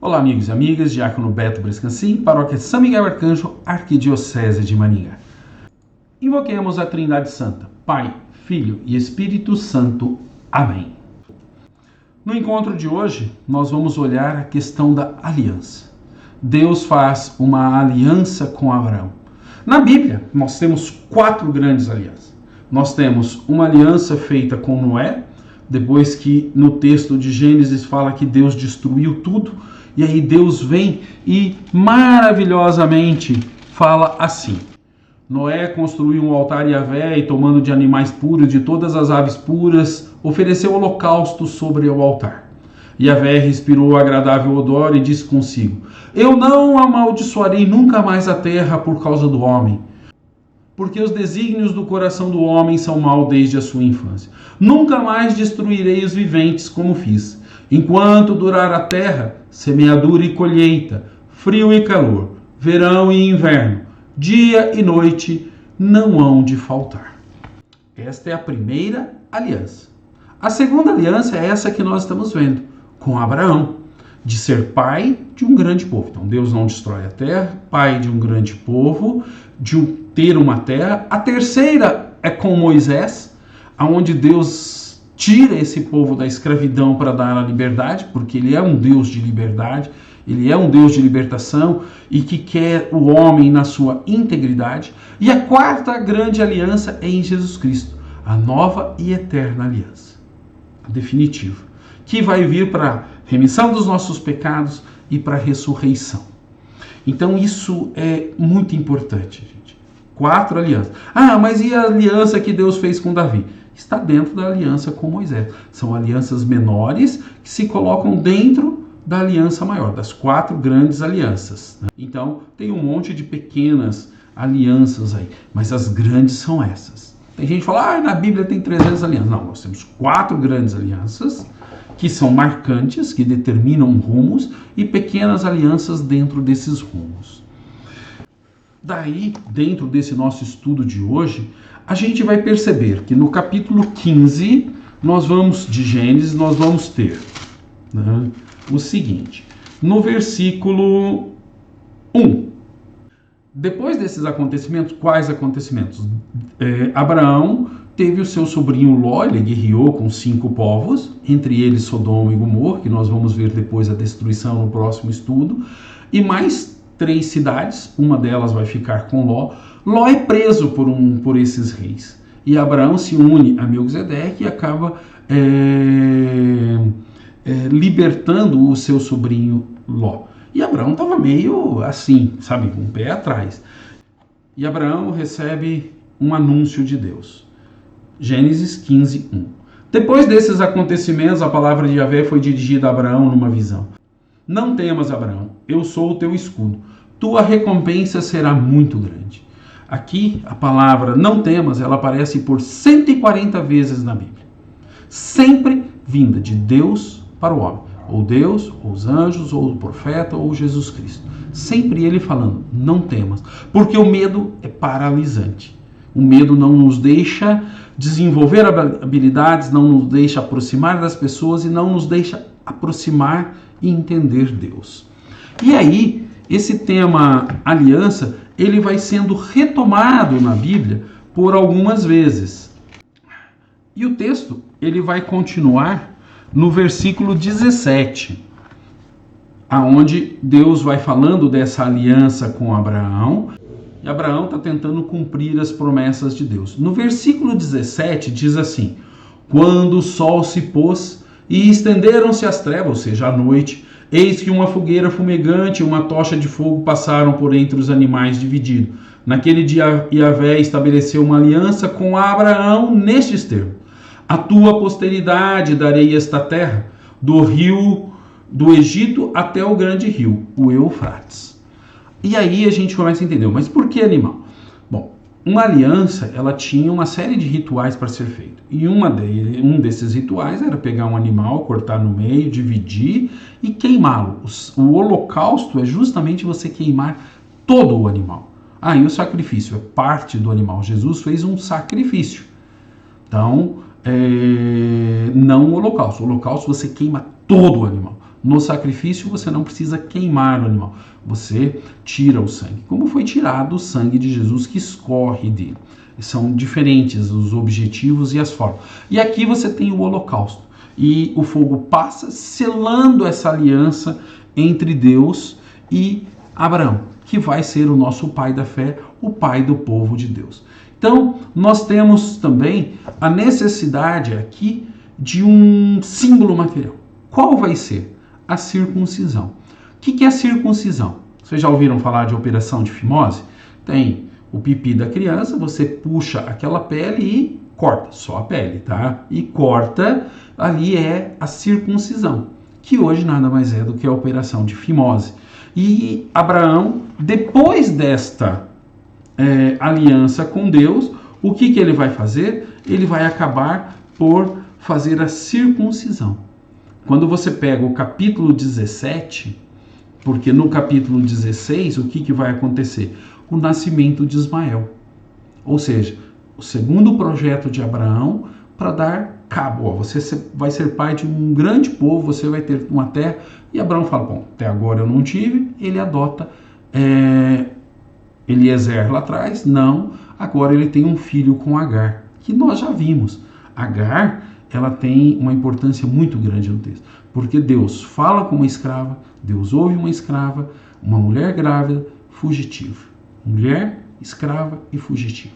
Olá, amigos e amigas, Diácono Beto Brescancin, Paróquia São Miguel Arcanjo, Arquidiocese de Maringá. Invoquemos a Trindade Santa, Pai, Filho e Espírito Santo. Amém. No encontro de hoje, nós vamos olhar a questão da aliança. Deus faz uma aliança com Abraão. Na Bíblia, nós temos 4 grandes alianças. Nós temos uma aliança feita com Noé, depois que no texto de Gênesis fala que Deus destruiu tudo, e aí Deus vem e maravilhosamente fala assim: Noé construiu um altar a Yahvé e, tomando de animais puros, de todas as aves puras, ofereceu holocausto sobre o altar. Yahvé respirou o agradável odor e disse consigo: Eu não amaldiçoarei nunca mais a terra por causa do homem, porque os desígnios do coração do homem são mau desde a sua infância. Nunca mais destruirei os viventes como fiz. Enquanto durar a terra, semeadura e colheita, frio e calor, verão e inverno, dia e noite não hão de faltar. Esta é a primeira aliança. A segunda aliança é essa que nós estamos vendo, com Abraão, de ser pai de um grande povo. Então Deus não destrói a terra, pai de um grande povo, de ter uma terra. A terceira é com Moisés, onde Deus tira esse povo da escravidão para dar a liberdade, porque ele é um Deus de liberdade, ele é um Deus de libertação e que quer o homem na sua integridade. E a quarta grande aliança é em Jesus Cristo, a nova e eterna aliança, a definitiva, que vai vir para a remissão dos nossos pecados e para a ressurreição. Então isso é muito importante, gente. 4 alianças. Mas e a aliança que Deus fez com Davi? Está dentro da aliança com Moisés. São alianças menores que se colocam dentro da aliança maior, das 4 grandes alianças. Então, tem um monte de pequenas alianças aí, mas as grandes são essas. Tem gente que fala, na Bíblia tem 300 alianças. Não, nós temos 4 grandes alianças que são marcantes, que determinam rumos, e pequenas alianças dentro desses rumos. Daí, dentro desse nosso estudo de hoje, a gente vai perceber que no capítulo 15 de Gênesis, nós vamos ter o seguinte, no versículo 1. Depois desses acontecimentos, quais acontecimentos? Abraão teve o seu sobrinho Ló, ele guerreou com 5 povos, entre eles Sodoma e Gomorra, que nós vamos ver depois a destruição no próximo estudo, e mais 3 cidades, uma delas vai ficar com Ló. Ló é preso por esses reis. E Abraão se une a Melquisedeque e acaba libertando o seu sobrinho Ló. E Abraão estava meio assim, sabe, com o pé atrás. E Abraão recebe um anúncio de Deus. Gênesis 15, 1. Depois desses acontecimentos, a palavra de Yahvé foi dirigida a Abraão numa visão. Não temas, Abraão, eu sou o teu escudo. Tua recompensa será muito grande. Aqui, a palavra não temas, ela aparece por 140 vezes na Bíblia. Sempre vinda de Deus para o homem. Ou Deus, ou os anjos, ou o profeta, ou Jesus Cristo. Sempre ele falando, não temas. Porque o medo é paralisante. O medo não nos deixa desenvolver habilidades, não nos deixa aproximar das pessoas e não nos deixa aproximar e entender Deus. E aí, esse tema aliança, ele vai sendo retomado na Bíblia por algumas vezes. E o texto, ele vai continuar no versículo 17, aonde Deus vai falando dessa aliança com Abraão, e Abraão está tentando cumprir as promessas de Deus. No versículo 17 diz assim: Quando o sol se pôs e estenderam-se as trevas, ou seja, a noite, eis que uma fogueira fumegante e uma tocha de fogo passaram por entre os animais divididos. Naquele dia Yahvé estabeleceu uma aliança com Abraão nestes termos: A tua posteridade darei esta terra, do rio do Egito até o grande rio, o Eufrates. E aí a gente começa a entender, mas por que animal? Bom, uma aliança, ela tinha uma série de rituais para ser feito. E um desses rituais era pegar um animal, cortar no meio, dividir e queimá-lo. O holocausto é justamente você queimar todo o animal. E o sacrifício é parte do animal. Jesus fez um sacrifício. Então, não o holocausto. O holocausto você queima todo o animal. No sacrifício você não precisa queimar o animal, você tira o sangue, como foi tirado o sangue de Jesus que escorre dele. São diferentes os objetivos e as formas. E aqui você tem o holocausto, e o fogo passa selando essa aliança entre Deus e Abraão, que vai ser o nosso pai da fé, o pai do povo de Deus. Então, nós temos também a necessidade aqui de um símbolo material. Qual vai ser? A circuncisão. O que é a circuncisão? Vocês já ouviram falar de operação de fimose? Tem o pipi da criança, você puxa aquela pele e corta, só a pele, tá? E corta, ali é a circuncisão, que hoje nada mais é do que a operação de fimose. E Abraão, depois desta aliança com Deus, o que ele vai fazer? Ele vai acabar por fazer a circuncisão. Quando você pega o capítulo 17, porque no capítulo 16, o que vai acontecer? O nascimento de Ismael. Ou seja, o segundo projeto de Abraão para dar cabo. Você vai ser pai de um grande povo, você vai ter uma terra. E Abraão fala, bom, até agora eu não tive. Ele adota Eliezer lá atrás. Não, agora ele tem um filho com Agar, que nós já vimos. Agar, ela tem uma importância muito grande no texto, porque Deus fala com uma escrava, Deus ouve uma escrava, uma mulher grávida, fugitiva. Mulher, escrava e fugitiva.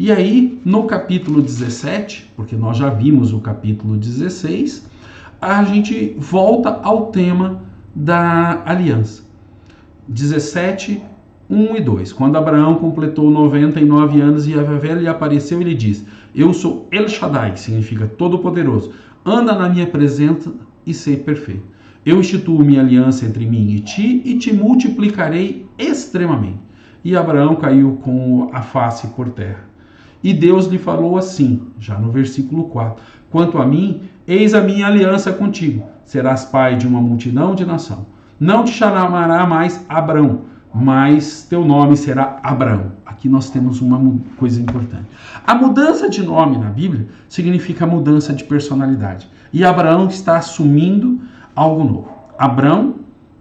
E aí, no capítulo 17, porque nós já vimos o capítulo 16, a gente volta ao tema da aliança. 17, 1 e 2. Quando Abraão completou 99 anos e Yahvé lhe apareceu, ele diz: eu sou El Shaddai, que significa Todo-Poderoso. Anda na minha presença e sei perfeito. Eu instituo minha aliança entre mim e te multiplicarei extremamente. E Abraão caiu com a face por terra. E Deus lhe falou assim, já no versículo 4: quanto a mim, eis a minha aliança contigo. Serás pai de uma multidão de nação. Não te chamará mais Abrão, mas teu nome será Abraão. Aqui nós temos uma coisa importante. A mudança de nome na Bíblia significa mudança de personalidade. E Abraão está assumindo algo novo. Abrão,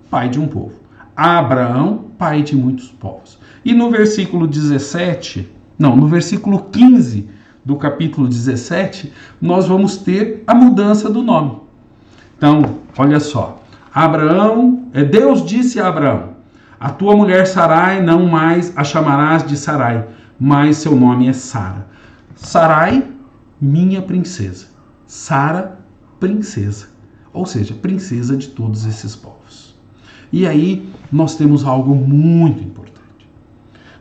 pai de um povo. Abraão, pai de muitos povos. E no versículo 15 do capítulo 17, nós vamos ter a mudança do nome. Então, olha só. Deus disse a Abraão: a tua mulher Sarai não mais a chamarás de Sarai, mas seu nome é Sara. Sarai, minha princesa. Sara, princesa. Ou seja, princesa de todos esses povos. E aí nós temos algo muito importante.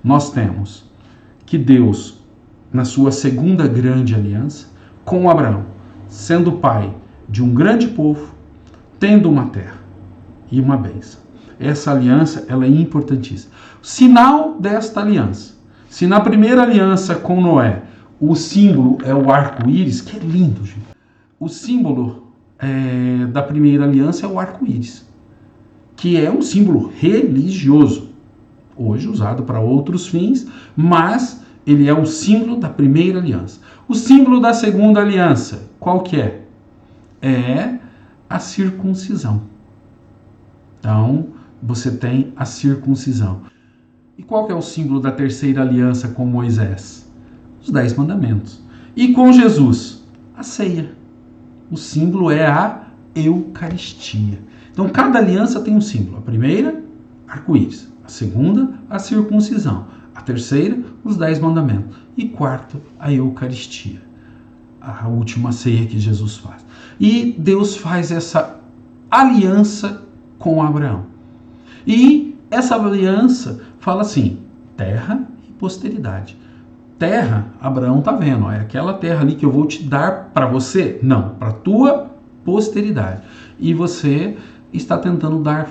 Nós temos que Deus, na sua segunda grande aliança, com Abraão, sendo pai de um grande povo, tendo uma terra e uma bênção. Essa aliança, ela é importantíssima. Sinal desta aliança. Se na primeira aliança com Noé, o símbolo é o arco-íris, que é lindo, gente. O símbolo da primeira aliança é o arco-íris, que é um símbolo religioso, hoje usado para outros fins, mas ele é um símbolo da primeira aliança. O símbolo da segunda aliança, qual que é? É a circuncisão. Então, você tem a circuncisão. E qual que é o símbolo da terceira aliança com Moisés? Os 10 mandamentos. E com Jesus? A ceia. O símbolo é a Eucaristia. Então, cada aliança tem um símbolo. A primeira, arco-íris. A segunda, a circuncisão. A terceira, os 10 mandamentos. E quarto, a Eucaristia. A última ceia que Jesus faz. E Deus faz essa aliança com Abraão. E essa aliança fala assim: terra e posteridade. Terra, Abraão está vendo, é aquela terra ali que eu vou te dar para você? Não, para tua posteridade. E você está tentando dar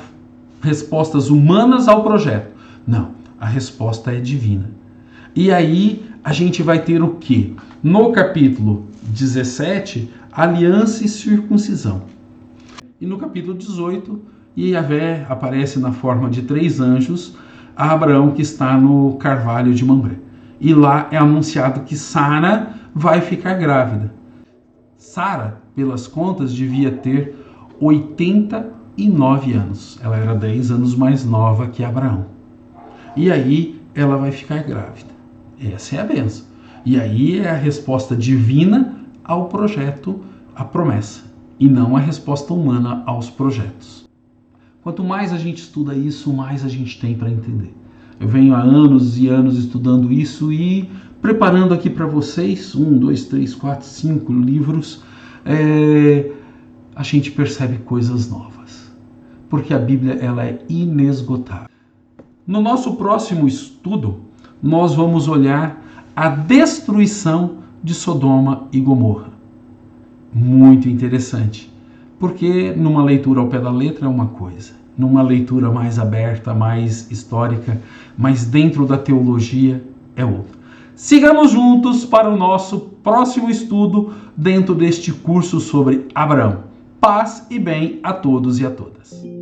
respostas humanas ao projeto. Não, a resposta é divina. E aí a gente vai ter o quê? No capítulo 17, aliança e circuncisão. E no capítulo 18, Yahvé aparece na forma de 3 anjos a Abraão, que está no carvalho de Mamré. E lá é anunciado que Sara vai ficar grávida. Sara, pelas contas, devia ter 80 109 anos. Ela era 10 anos mais nova que Abraão. E aí ela vai ficar grávida. Essa é a bênção. E aí é a resposta divina ao projeto, à promessa, e não a resposta humana aos projetos. Quanto mais a gente estuda isso, mais a gente tem para entender. Eu venho há anos e anos estudando isso e preparando aqui para vocês 1, 2, 3, 4, 5 livros. A gente percebe coisas novas, porque a Bíblia ela é inesgotável. No nosso próximo estudo, nós vamos olhar a destruição de Sodoma e Gomorra. Muito interessante, porque numa leitura ao pé da letra é uma coisa, numa leitura mais aberta, mais histórica, mas dentro da teologia é outra. Sigamos juntos para o nosso próximo estudo dentro deste curso sobre Abraão. Paz e bem a todos e a todas.